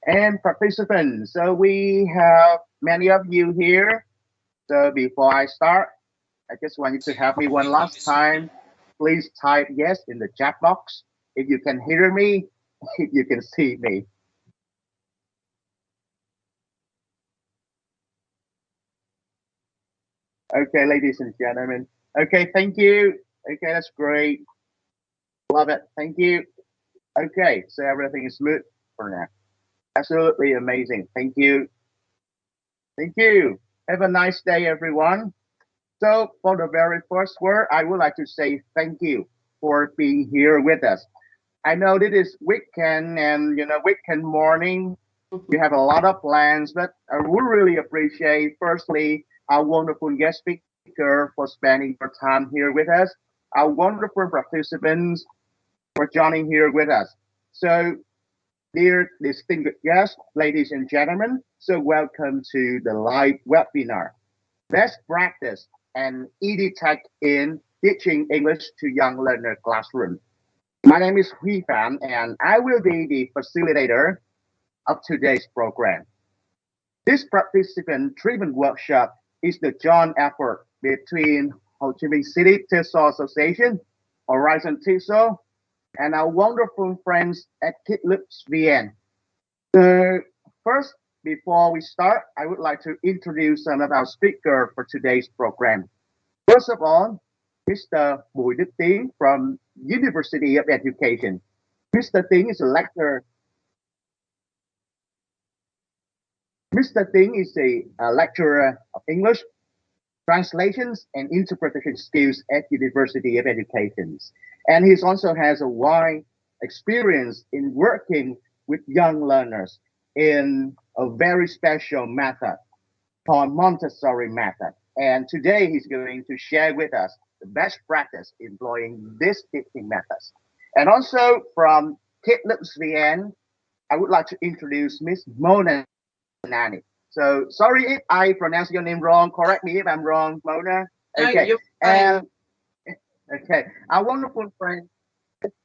and participants. So we have many of you here. So before I start, I just want you to help me one last time. Please type yes in the chat box if you can hear me, if you can see me. Okay, ladies and gentlemen. Okay, thank you. Okay, that's great. Love it. Thank you. Okay, so everything is smooth for now. Absolutely amazing. Thank you. Thank you. Have a nice day, everyone. So, for the very first word, I would like to say thank you for being here with us. I know this is weekend and weekend morning. You have a lot of plans, but I would really appreciate, firstly, our wonderful guest speaker for spending your time here with us, our wonderful participants for joining here with us. So, dear distinguished guests, ladies and gentlemen, so welcome to the live webinar, Best Practice and Edtech in Teaching English to Young Learner Classroom. My name is Pham, and I will be the facilitator of today's program. This participant-driven workshop is the joint effort between Ho Chi Minh City TESOL Association, Horizon TESOL, and our wonderful friends at Kidsloop Lien. So first, before we start, I would like to introduce some of our speakers for today's program. First of all, Mr. Bùi Đức Tien from University of Education. Mr. Tien is a lecturer. Mr. Tien is a lecturer of English, translations, and interpretation skills at University of Education. And he also has a wide experience in working with young learners in a very special method called Montessori method. And today he's going to share with us the best practice employing these teaching methods. And also from Kidsloop Lien, I would like to introduce Miss Mona Nani. So sorry if I pronounce your name wrong. Correct me if I'm wrong, Mona. No, Okay. you're fine. And okay, our wonderful friend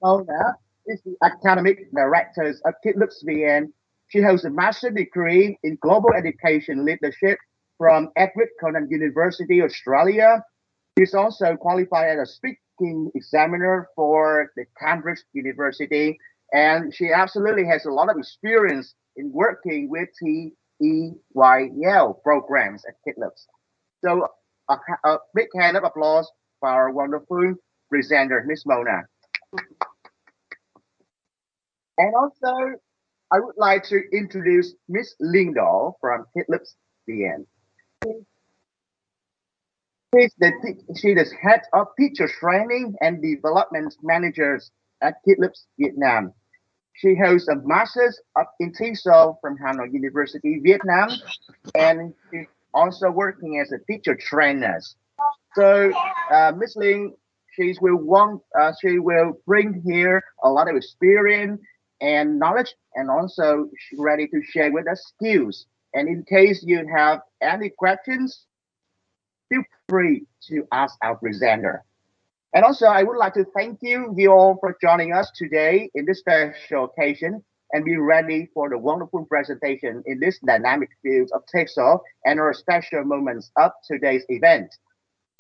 Mona is the academic director of Kidsloop Lien. She holds a master's degree in global education leadership from Edward Conan University, Australia. She's also qualified as a speaking examiner for the Cambridge University, and she absolutely has a lot of experience in working with TEYL programs at Kidsloop. So a big hand of applause for our wonderful presenter, Miss Mona. And also, I would like to introduce Miss Linda from Kidsloop Lien. She is head of teacher training and development managers at Kidsloop Vietnam. She holds a master's in TESOL from Hanoi University, Vietnam, and she's also working as a teacher trainer. So, Miss Ling, she will bring here a lot of experience and knowledge, and also she's ready to share with us skills. And in case you have any questions, feel free to ask our presenter. And also, I would like to thank you all for joining us today in this special occasion and be ready for the wonderful presentation in this dynamic field of TESOL and our special moments of today's event.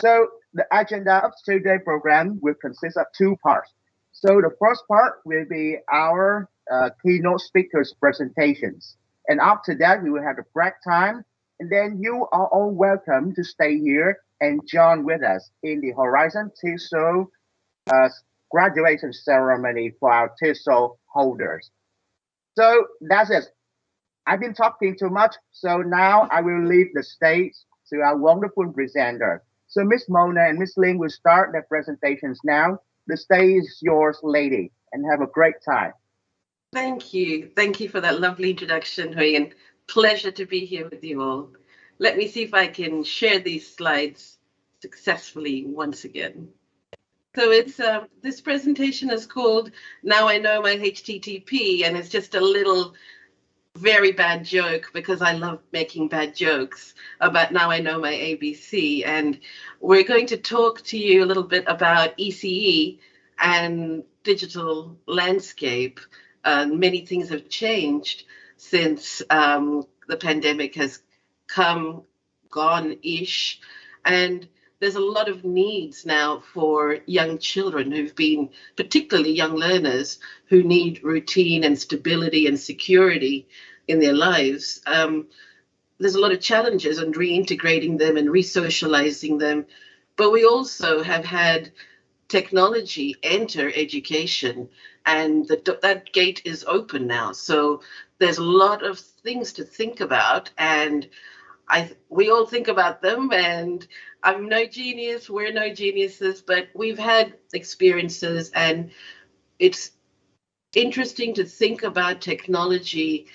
So the agenda of today's program will consist of two parts. So the first part will be our keynote speakers presentations. And after that, we will have the break time. And then you are all welcome to stay here and join with us in the Horizon TESOL uh, graduation ceremony for our TESOL holders. So that's it. I've been talking too much, so now I will leave the stage to our wonderful presenter. So Miss Mona and Miss Ling will start their presentations now. The stage is yours, lady, and have a great time. Thank you. Thank you for that lovely introduction, Hui, and pleasure to be here with you all. Let me see if I can share these slides successfully once again. So it's this presentation is called Now I Know My HTTP, and it's just a little very bad joke because I love making bad jokes about Now I Know My ABC. And we're going to talk to you a little bit about ECE and digital landscape. Many things have changed, since the pandemic has come, gone-ish, and there's a lot of needs now for young children who've been, particularly young learners, who need routine and stability and security in their lives. There's a lot of challenges on reintegrating them and re-socializing them, but we also have had technology enter education, and that gate is open now. So there's a lot of things to think about, and we all think about them, and I'm no genius, we're no geniuses, but we've had experiences, and it's interesting to think about technology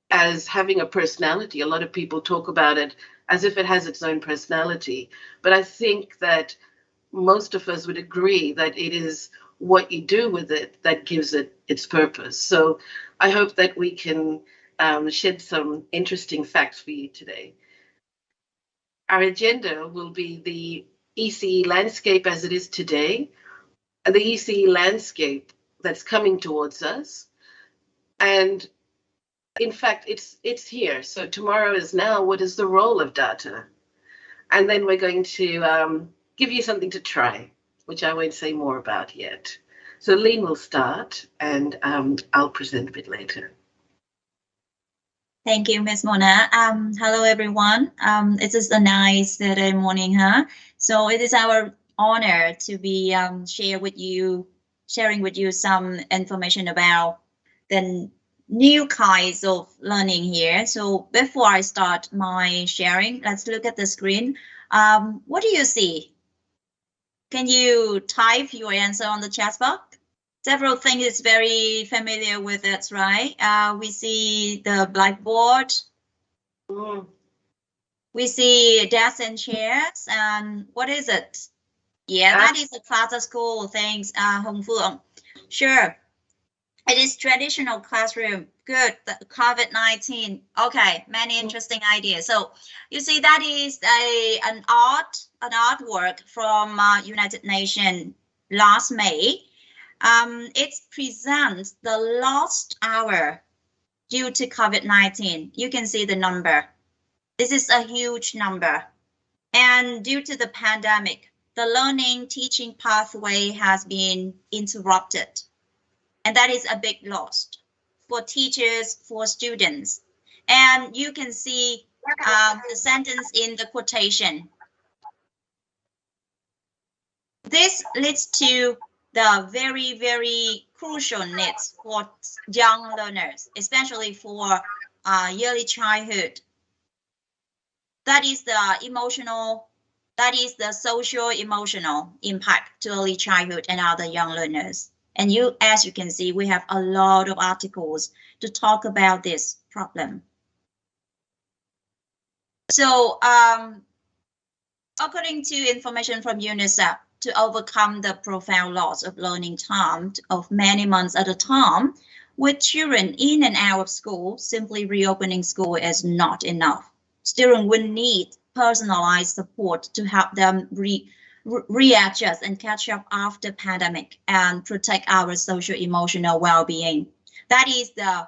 as having a personality. A lot of people talk about it as if it has its own personality, but I think that most of us would agree that it is what you do with it that gives it its purpose. So I hope that we can shed some interesting facts for you today. Our agenda will be the ECE landscape as it is today, the ECE landscape that's coming towards us, and in fact, it's here. So tomorrow is now. What is the role of data? And then we're going to give you something to try, which I won't say more about yet. So Lien will start, and I'll present a bit later. Thank you, Ms. Mona. Hello, everyone. It is a nice Saturday morning, huh? So it is our honor to be sharing with you some information about the new kinds of learning here. So before I start my sharing, let's look at the screen. What do you see? Can you type your answer on the chat box? Several things is very familiar with it, right? We see the blackboard. We see desks and chairs. And what is it? Yeah, that is the class school things, Hong Phương. Sure. It is traditional classroom. Good. COVID-19. Okay, many interesting ideas. So you see that is an artwork from United Nations last May. It presents the lost hour due to COVID-19. You can see the number. This is a huge number. And due to the pandemic, the learning teaching pathway has been interrupted. And that is a big loss for teachers, for students. And you can see the sentence in the quotation. This leads to the very, very crucial needs for young learners, especially for early childhood. That is the emotional, that is the social-emotional impact to early childhood and other young learners. And as you can see, we have a lot of articles to talk about this problem. So according to information from UNICEF, to overcome the profound loss of learning time of many months at a time, with children in and out of school, simply reopening school is not enough. Students will need personalized support to help them readjust and catch up after pandemic and protect our social emotional well-being. That is the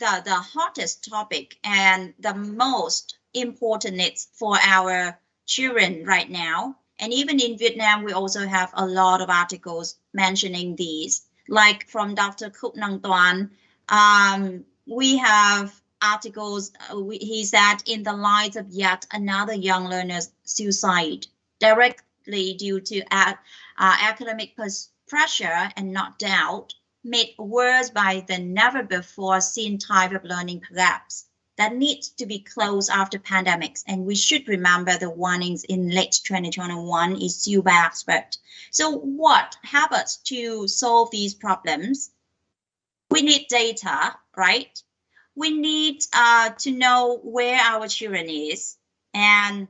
hottest topic and the most important needs for our children right now. And even in Vietnam, we also have a lot of articles mentioning these, like from Dr. Khúc Năng Toan. We have articles, he said, in the light of yet another young learner's suicide, directly due to academic pressure and not doubt, made worse by the never before seen type of learning collapse that needs to be closed after pandemics. And we should remember the warnings in late 2021 issued by experts. So what happens to solve these problems? We need data, right? We need to know where our children is and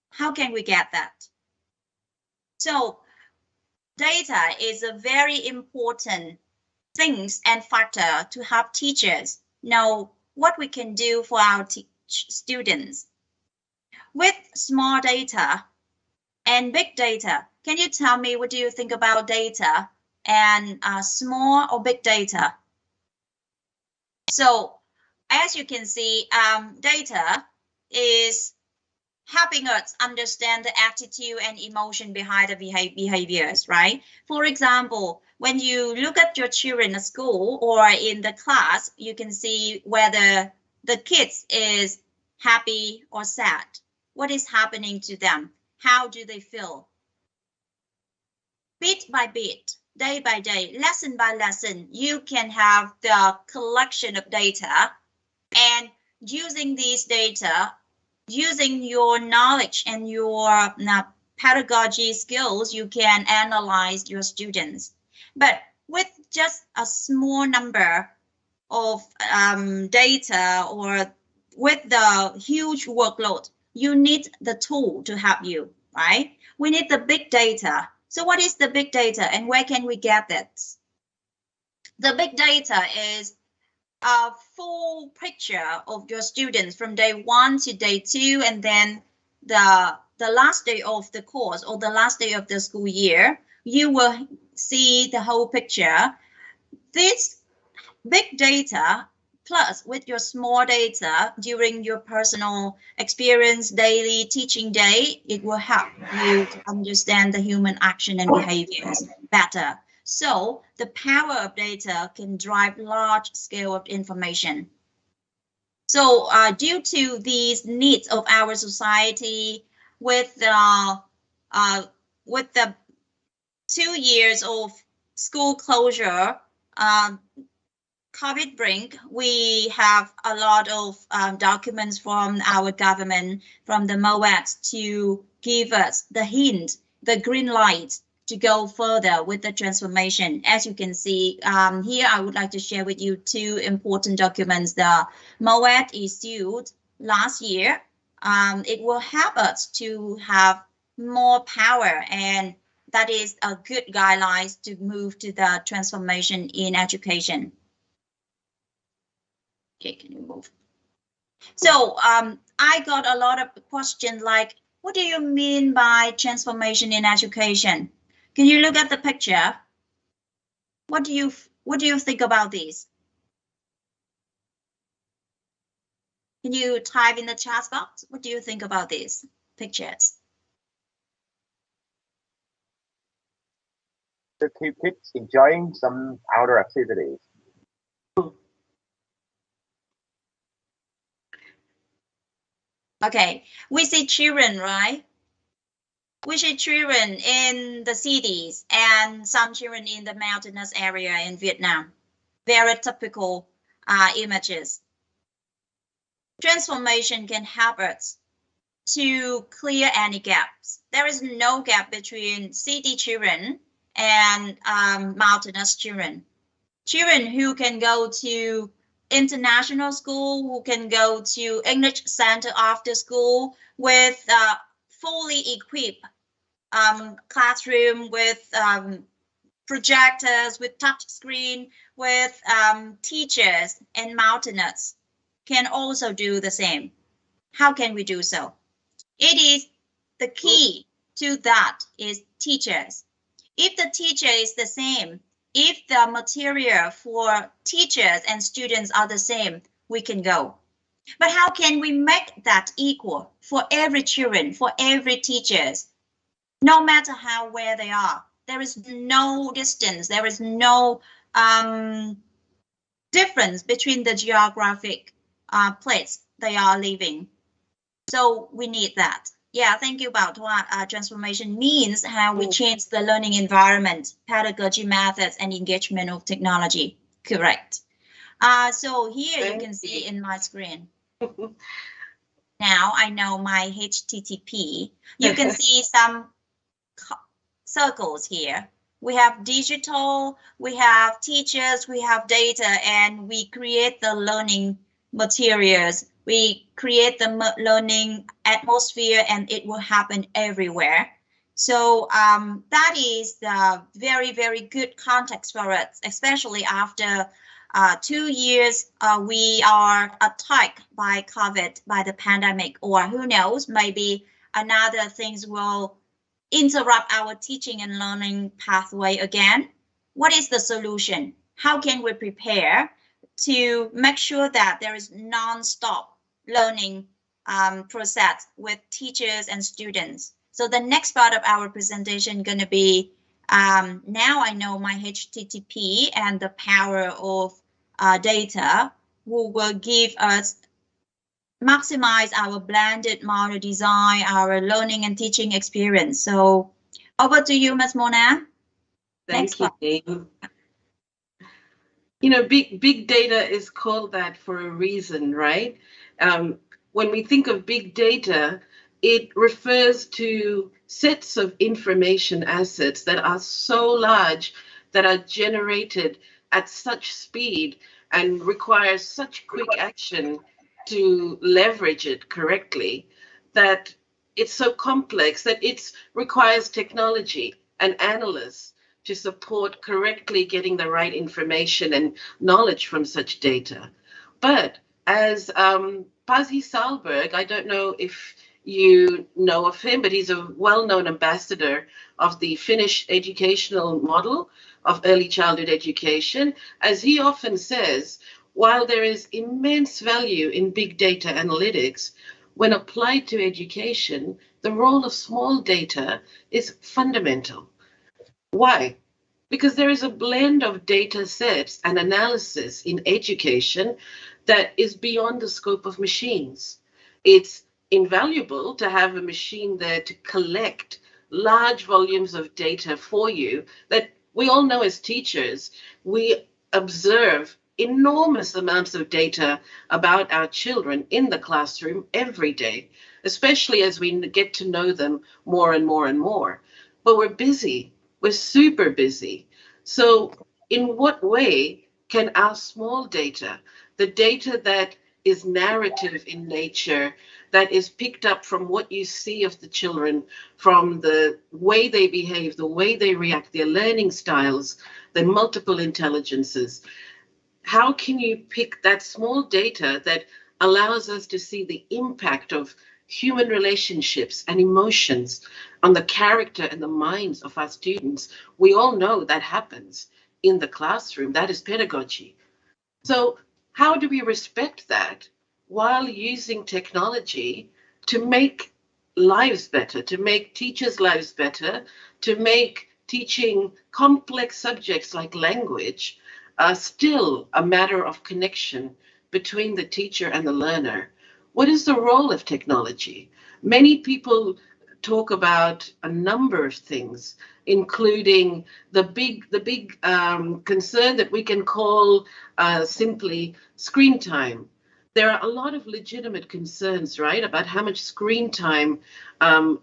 how can we get that? So data is a very important things and factor to help teachers know what we can do for our students. With small data and big data, can you tell me what do you think about data and small or big data? So as you can see, data is helping us understand the attitude and emotion behind the behaviors, right? For example, when you look at your children at school or in the class, you can see whether the kids is happy or sad. What is happening to them? How do they feel? Bit by bit, day by day, lesson by lesson, you can have the collection of data, and using these data, using your knowledge and your pedagogy skills, you can analyze your students. But with just a small number of data or with the huge workload, you need the tool to help you, right? We need the big data. So what is the big data and where can we get it? The big data is a full picture of your students from day 1 to day 2, and then the last day of the course or the last day of the school year, you will see the whole picture. This big data plus with your small data during your personal experience, daily teaching day, it will help you to understand the human action and behaviors better. So the power of data can drive large scale of information. So due to these needs of our society, with the 2 years of school closure, COVID brink, we have a lot of documents from our government, from the MOAT, to give us the hint, the green light to go further with the transformation. As you can see here, I would like to share with you 2 important documents. The MOAT issued last year. It will help us to have more power, and that is a good guidelines to move to the transformation in education. Okay, can you move? So I got a lot of questions like, what do you mean by transformation in education? Can you look at the picture? What do you think about this? Can you type in the chat box? What do you think about these pictures? To keep kids enjoying some outdoor activities. Okay, we see children, right? We see children in the cities and some children in the mountainous area in Vietnam. Very typical images. Transformation can help us to clear any gaps. There is no gap between city children and mountainous children. Children who can go to international school, who can go to English center after school with fully equipped classroom with projectors, with touch screen, with teachers and mountainous can also do the same. How can we do so? It is the key to that is teachers. If the teacher is the same, if the material for teachers and students are the same, we can go. But how can we make that equal for every children, for every teachers, no matter where they are? There is no distance, there is no difference between the geographic place they are living. So we need that. Yeah, thank you about what transformation means, how we change the learning environment, pedagogy methods, and engagement of technology. Correct. So here you can see in my screen. Now I know my HTTP. You can see some circles here. We have digital, we have teachers, we have data, and we create the learning materials. We create the learning atmosphere, and it will happen everywhere. So that is the very, very good context for us, especially after 2 years we are attacked by COVID, by the pandemic, or who knows, maybe another things will interrupt our teaching and learning pathway again. What is the solution? How can we prepare to make sure that there is non-stop learning process with teachers and students. So the next part of our presentation going to be, now I know my HTTP and the power of data, who will give us maximize our blended model design, our learning and teaching experience. So over to you, Ms. Mona. Thank you, Teyl. You know, big data is called that for a reason, right? When we think of big data, it refers to sets of information assets that are so large, that are generated at such speed and require such quick action to leverage it correctly, that it's so complex that it requires technology and analysts to support correctly getting the right information and knowledge from such data. But as Pasi Sahlberg, I don't know if you know of him, but he's a well-known ambassador of the Finnish educational model of early childhood education. As he often says, while there is immense value in big data analytics, when applied to education, the role of small data is fundamental. Why? Because there is a blend of data sets and analysis in education that is beyond the scope of machines. It's invaluable to have a machine there to collect large volumes of data for you that we all know as teachers. We observe enormous amounts of data about our children in the classroom every day, especially as we get to know them more and more and more. But we're busy. We're super busy. So in what way can our small data, the data that is narrative in nature, that is picked up from what you see of the children, from the way they behave, the way they react, their learning styles, the multiple intelligences, how can you pick that small data that allows us to see the impact of human relationships and emotions on the character and the minds of our students? We all know that happens in the classroom. That is pedagogy. So how do we respect that while using technology to make lives better, to make teachers' lives better, to make teaching complex subjects like language still a matter of connection between the teacher and the learner? What is the role of technology? Many people talk about a number of things, including the big concern that we can call simply screen time. There are a lot of legitimate concerns, right, about how much screen time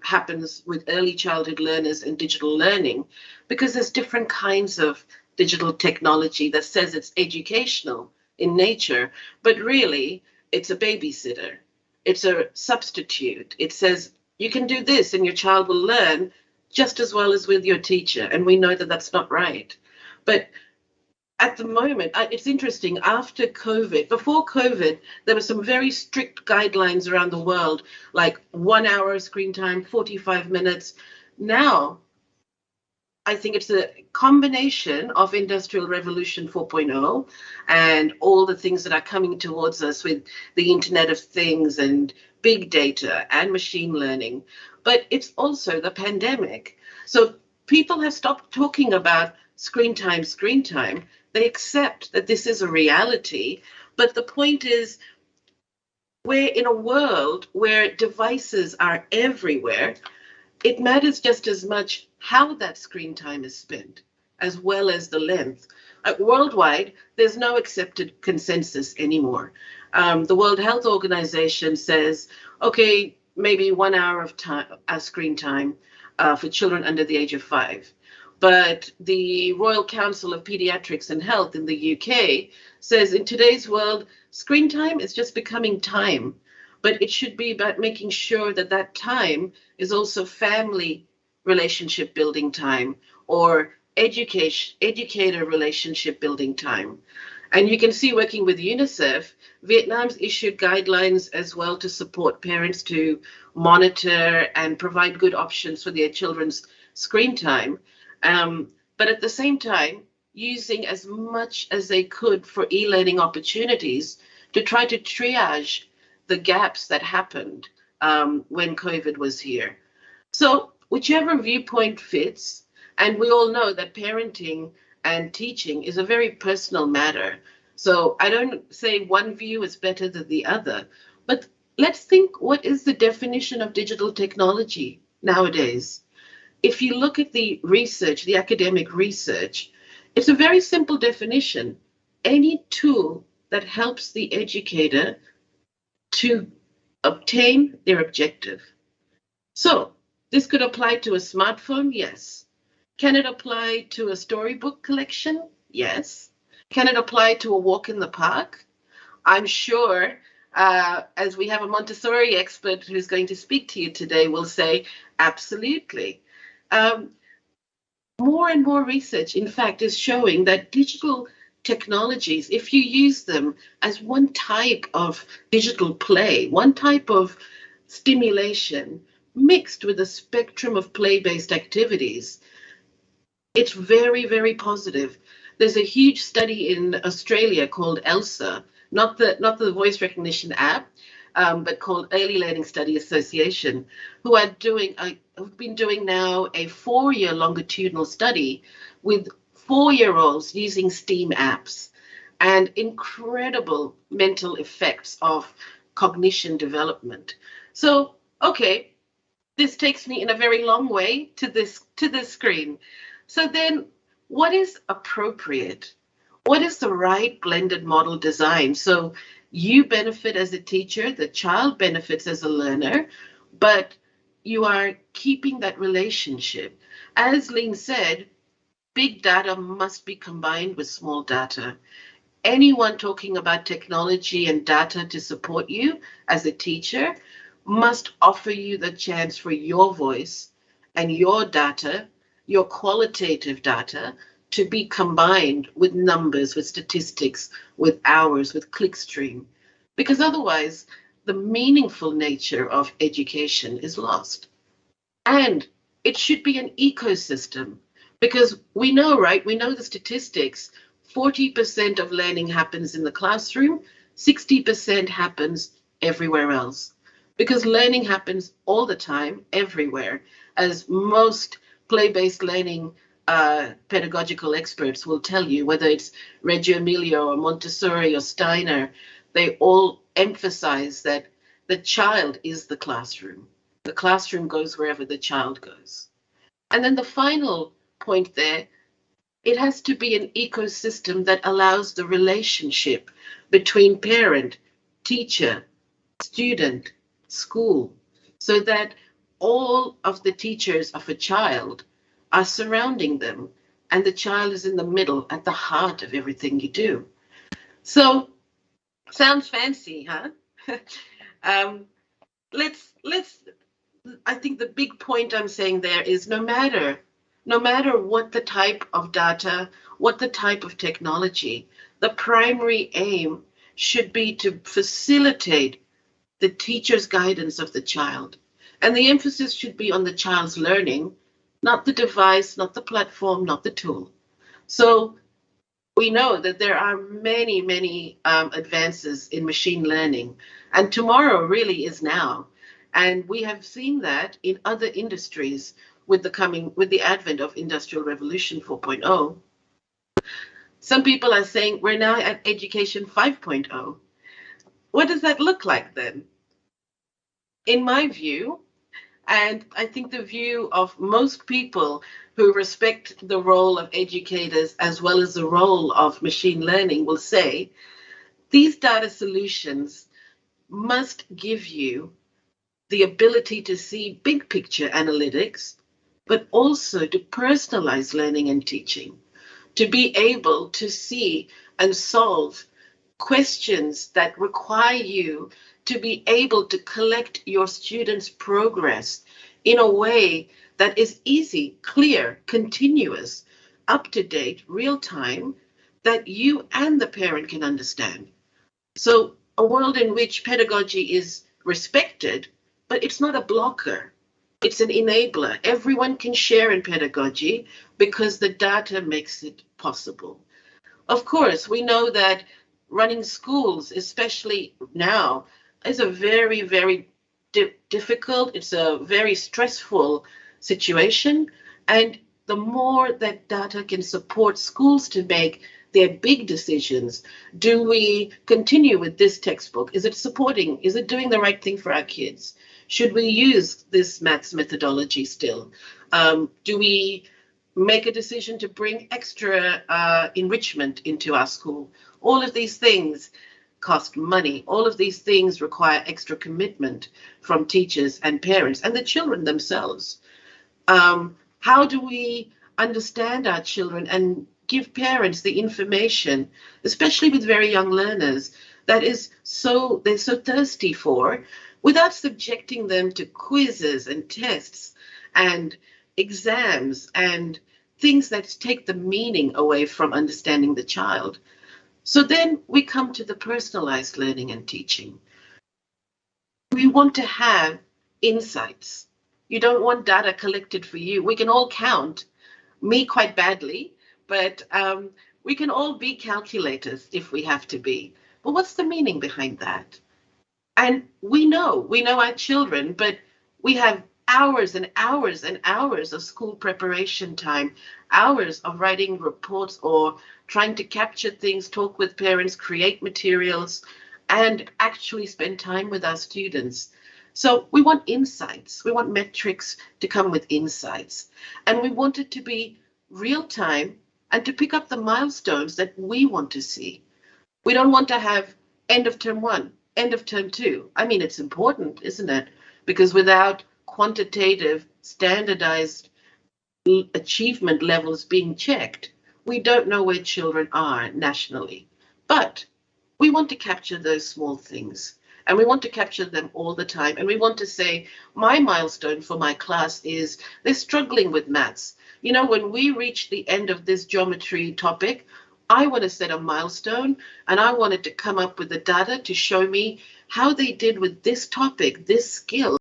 happens with early childhood learners and digital learning, because there's different kinds of digital technology that says it's educational in nature, but really it's a babysitter. It's a substitute. It says you can do this and your child will learn just as well as with your teacher. And we know that that's not right. But at the moment, it's interesting, after COVID, before COVID, there were some very strict guidelines around the world, like 1 hour of screen time, 45 minutes. Now, I think it's a combination of Industrial Revolution 4.0 and all the things that are coming towards us with the Internet of Things and big data and machine learning. But it's also the pandemic. So people have stopped talking about screen time. They accept that this is a reality. But the point is, we're in a world where devices are everywhere. It matters just as much how that screen time is spent, as well as the length. Worldwide, there's no accepted consensus anymore. The World Health Organization says, okay, maybe 1 hour of screen time for children under the age of 5. But the Royal Council of Pediatrics and Health in the UK says in today's world, screen time is just becoming time. But it should be about making sure that that time is also family relationship building time or educator relationship building time. And you can see, working with UNICEF, Vietnam's issued guidelines as well to support parents to monitor and provide good options for their children's screen time. But at the same time, using as much as they could for e-learning opportunities to try to triage the gaps that happened when COVID was here. So whichever viewpoint fits, and we all know that parenting and teaching is a very personal matter. So I don't say one view is better than the other, but let's think, what is the definition of digital technology nowadays? If you look at the research, the academic research, it's a very simple definition. Any tool that helps the educator to obtain their objective. So this could apply to a smartphone, yes. Can it apply to a storybook collection? Yes. Can it apply to a walk in the park? I'm sure, as we have a Montessori expert who's going to speak to you today, will say absolutely. More and more research, in fact, is showing that digital technologies, if you use them as one type of digital play, one type of stimulation, mixed with a spectrum of play-based activities, it's very, very positive. There's a huge study in Australia called ELSA, not the voice recognition app, but called Early Learning Study Association, who are have been doing now a 4-year longitudinal study with 4-year-olds using STEAM apps, and incredible mental effects of cognition development. So, okay, this takes me in a very long way to this screen. So then, what is appropriate? What is the right blended model design? So you benefit as a teacher, the child benefits as a learner, but you are keeping that relationship. As Lien said, big data must be combined with small data. Anyone talking about technology and data to support you as a teacher must offer you the chance for your voice and your data, your qualitative data, to be combined with numbers, with statistics, with hours, with clickstream, because otherwise the meaningful nature of education is lost. And it should be an ecosystem, because we know, right? We know the statistics. 40% of learning happens in the classroom, 60% happens everywhere else, because learning happens all the time, everywhere, as most play-based learning pedagogical experts will tell you, whether it's Reggio Emilia or Montessori or Steiner, they all emphasize that the child is the classroom. The classroom goes wherever the child goes. And then the final point there, it has to be an ecosystem that allows the relationship between parent, teacher, student, school, so that all of the teachers of a child are surrounding them, and the child is in the middle, at the heart of everything you do. So, sounds fancy, huh? I think the big point I'm saying there is no matter what the type of data, what the type of technology, the primary aim should be to facilitate the teacher's guidance of the child. And the emphasis should be on the child's learning, not the device, not the platform, not the tool. So we know that there are many, many advances in machine learning, and tomorrow really is now. And we have seen that in other industries with the advent of Industrial Revolution 4.0. Some people are saying we're now at Education 5.0. What does that look like then? In my view, and I think the view of most people who respect the role of educators as well as the role of machine learning, will say these data solutions must give you the ability to see big picture analytics, but also to personalize learning and teaching, to be able to see and solve questions that require you to be able to collect your students' progress in a way that is easy, clear, continuous, up-to-date, real-time, that you and the parent can understand. So a world in which pedagogy is respected, but it's not a blocker. It's an enabler. Everyone can share in pedagogy because the data makes it possible. Of course, we know that running schools, especially now, is a very, very difficult, it's a very stressful situation. And the more that data can support schools to make their big decisions, do we continue with this textbook? Is it supporting, is it doing the right thing for our kids? Should we use this maths methodology still? Do we make a decision to bring extra enrichment into our school? All of these things cost money. All of these things require extra commitment from teachers and parents and the children themselves. How do we understand our children and give parents the information, especially with very young learners, that is they're so thirsty for, without subjecting them to quizzes and tests and exams and things that take the meaning away from understanding the child? So then we come to the personalized learning and teaching. We want to have insights. You don't want data collected for you. We can all count, me quite badly, but we can all be calculators if we have to be. But what's the meaning behind that? And we know our children, but we have hours and hours and hours of school preparation time, hours of writing reports or trying to capture things, talk with parents, create materials, and actually spend time with our students. So we want insights. We want metrics to come with insights. And we want it to be real time and to pick up the milestones that we want to see. We don't want to have end of term 1, end of term 2. I mean, it's important, isn't it? Because without quantitative, standardized achievement levels being checked, we don't know where children are nationally. But we want to capture those small things, and we want to capture them all the time. And we want to say, my milestone for my class is they're struggling with maths. You know, when we reach the end of this geometry topic, I want to set a milestone, and I wanted to come up with the data to show me how they did with this topic, this skill.